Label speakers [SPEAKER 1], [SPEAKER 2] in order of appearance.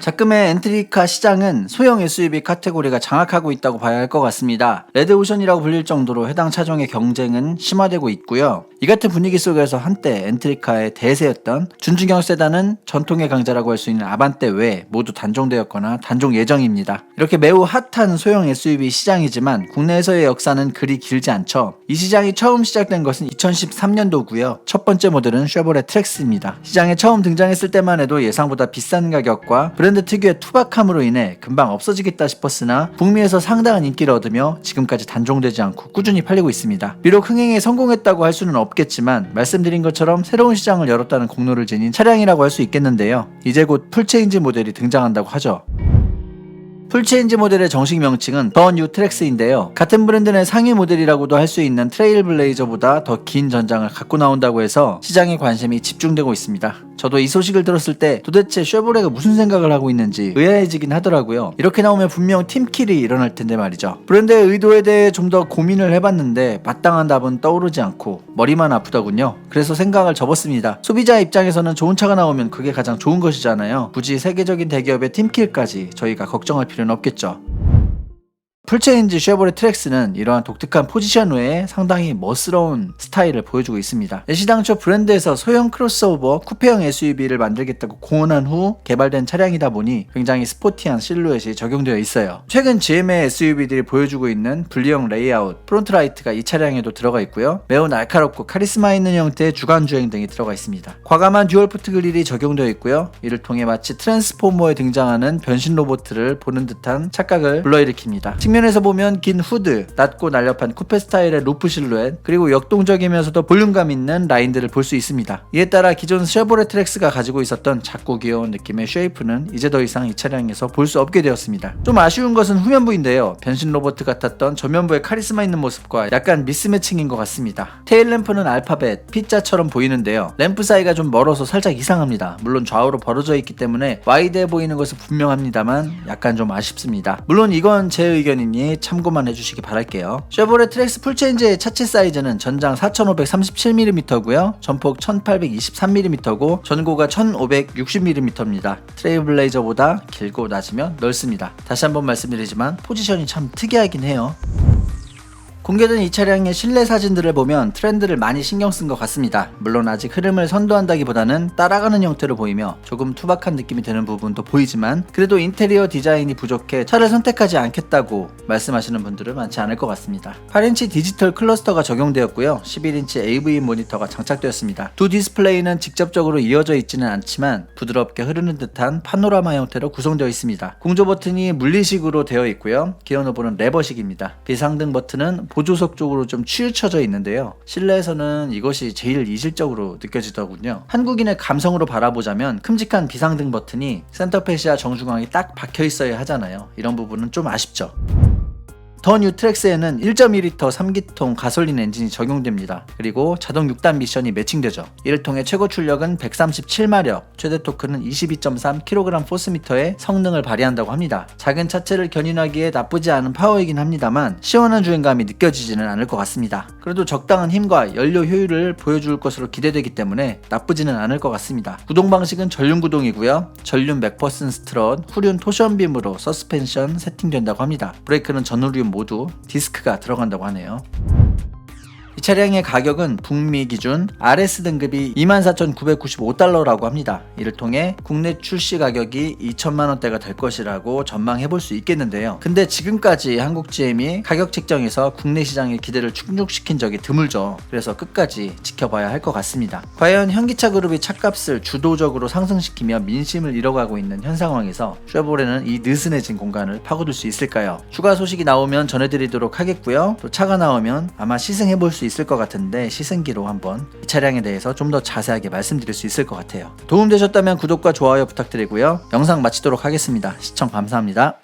[SPEAKER 1] 작금의 엔트리카 시장은 소형 SUV 카테고리가 장악하고 있다고 봐야 할 것 같습니다. 레드오션이라고 불릴 정도로 해당 차종의 경쟁은 심화되고 있고요. 이 같은 분위기 속에서 한때 엔트리카의 대세였던 준중형 세단은 전통의 강자라고 할 수 있는 아반떼 외에 모두 단종되었거나 단종 예정입니다. 이렇게 매우 핫한 소형 SUV 시장이지만 국내에서의 역사는 그리 길지 않죠. 이 시장이 처음 시작된 것은 2013년도고요. 첫 번째 모델은 쉐보레 트랙스입니다. 시장에 처음 등장했을 때만 해도 예상보다 비싼 가격과 브랜드 특유의 투박함으로 인해 금방 없어지겠다 싶었으나 북미에서 상당한 인기를 얻으며 지금까지 단종되지 않고 꾸준히 팔리고 있습니다. 비록 흥행에 성공했다고 할 수는 없겠지만 말씀드린 것처럼 새로운 시장을 열었다는 공로를 지닌 차량이라고 할 수 있겠는데요. 이제 곧 풀체인지 모델이 등장한다고 하죠. 풀체인지 모델의 정식 명칭은 더 뉴 트랙스인데요. 같은 브랜드 내 상위 모델이라고도 할 수 있는 트레일블레이저보다 더 긴 전장을 갖고 나온다고 해서 시장에 관심이 집중되고 있습니다. 저도 이 소식을 들었을 때 도대체 쉐보레가 무슨 생각을 하고 있는지 의아해지긴 하더라고요. 이렇게 나오면 분명 팀킬이 일어날 텐데 말이죠. 브랜드의 의도에 대해 좀 더 고민을 해봤는데 마땅한 답은 떠오르지 않고 머리만 아프더군요. 그래서 생각을 접었습니다. 소비자 입장에서는 좋은 차가 나오면 그게 가장 좋은 것이잖아요. 굳이 세계적인 대기업의 팀킬까지 저희가 걱정할 필요는 없겠죠. 풀체인지 쉐보레 트랙스는 이러한 독특한 포지션 외에 상당히 멋스러운 스타일을 보여주고 있습니다. 시당초 브랜드에서 소형 크로스오버 쿠페형 SUV를 만들겠다고 공언한 후 개발된 차량이다 보니 굉장히 스포티한 실루엣이 적용되어 있어요. 최근 GM의 SUV들이 보여주고 있는 분리형 레이아웃, 프론트라이트가 이 차량에도 들어가 있고요. 매우 날카롭고 카리스마 있는 형태의 주간주행 등이 들어가 있습니다. 과감한 듀얼푸트 그릴이 적용되어 있고요. 이를 통해 마치 트랜스포머에 등장하는 변신 로봇을 보는 듯한 착각을 불러일으킵니다. 측면에서 보면 긴 후드, 낮고 날렵한 쿠페 스타일의 루프 실루엣, 그리고 역동적이면서도 볼륨감 있는 라인들을 볼 수 있습니다. 이에 따라 기존 쉐보레 트랙스가 가지고 있었던 작고 귀여운 느낌의 쉐이프는 이제 더 이상 이 차량에서 볼 수 없게 되었습니다. 좀 아쉬운 것은 후면부인데요. 변신 로봇 같았던 전면부의 카리스마 있는 모습과 약간 미스매칭인 것 같습니다. 테일 램프는 알파벳, P자처럼 보이는데요. 램프 사이가 좀 멀어서 살짝 이상합니다. 물론 좌우로 벌어져 있기 때문에 와이드해 보이는 것은 분명합니다만 약간 좀 아쉽습니다. 물론 이건 제 의견이니 참고만 해주시기 바랄게요. 쉐보레 트랙스 풀체인지의 차체 사이즈는 전장 4537mm고요. 전폭 1823mm고 전고가 1560mm입니다. 트레일블레이저보다 길고 낮으며 넓습니다. 다시 한번 말씀드리지만 포지션이 참 특이하긴 해요. 공개된 이 차량의 실내 사진들을 보면 트렌드를 많이 신경 쓴 것 같습니다. 물론 아직 흐름을 선도한다기보다는 따라가는 형태로 보이며 조금 투박한 느낌이 드는 부분도 보이지만 그래도 인테리어 디자인이 부족해 차를 선택하지 않겠다고 말씀하시는 분들은 많지 않을 것 같습니다. 8인치 디지털 클러스터가 적용되었고요. 11인치 AV 모니터가 장착되었습니다. 두 디스플레이는 직접적으로 이어져 있지는 않지만 부드럽게 흐르는 듯한 파노라마 형태로 구성되어 있습니다. 공조 버튼이 물리식으로 되어 있고요. 기어 노브는 레버식입니다. 비상등 버튼은 보조석 쪽으로 좀 치우쳐져 있는데요. 실내에서는 이것이 제일 이질적으로 느껴지더군요. 한국인의 감성으로 바라보자면 큼직한 비상등 버튼이 센터페시아 정중앙에 딱 박혀 있어야 하잖아요. 이런 부분은 좀 아쉽죠. 더 뉴 트랙스에는 1.2L 3기통 가솔린 엔진이 적용됩니다. 그리고 자동 6단 미션이 매칭되죠. 이를 통해 최고 출력은 137마력, 최대 토크는 22.3kg 포스미터의 성능을 발휘한다고 합니다. 작은 차체를 견인하기에 나쁘지 않은 파워이긴 합니다만 시원한 주행감이 느껴지지는 않을 것 같습니다. 그래도 적당한 힘과 연료 효율을 보여줄 것으로 기대되기 때문에 나쁘지는 않을 것 같습니다. 구동 방식은 전륜 구동이고요. 전륜 맥퍼슨 스트럿, 후륜 토션빔으로 서스펜션 세팅된다고 합니다. 브레이크는 전후륜 모두 디스크가 들어간다고 하네요. 이 차량의 가격은 북미 기준 RS 등급이 24,995달러라고 합니다. 이를 통해 국내 출시 가격이 2천만원대가 될 것이라고 전망해볼 수 있겠는데요. 근데 지금까지 한국 GM이 가격 책정에서 국내 시장의 기대를 충족시킨 적이 드물죠. 그래서 끝까지 지켜봐야 할 것 같습니다. 과연 현기차 그룹이 차값을 주도적으로 상승시키며 민심을 잃어가고 있는 현 상황에서 쉐보레는 이 느슨해진 공간을 파고들 수 있을까요? 추가 소식이 나오면 전해드리도록 하겠고요. 또 차가 나오면 아마 시승해볼 수 있을 것 같은데 시승기로 한번 이 차량에 대해서 좀 더 자세하게 말씀드릴 수 있을 것 같아요. 도움되셨다면 구독과 좋아요 부탁드리고요. 영상 마치도록 하겠습니다. 시청 감사합니다.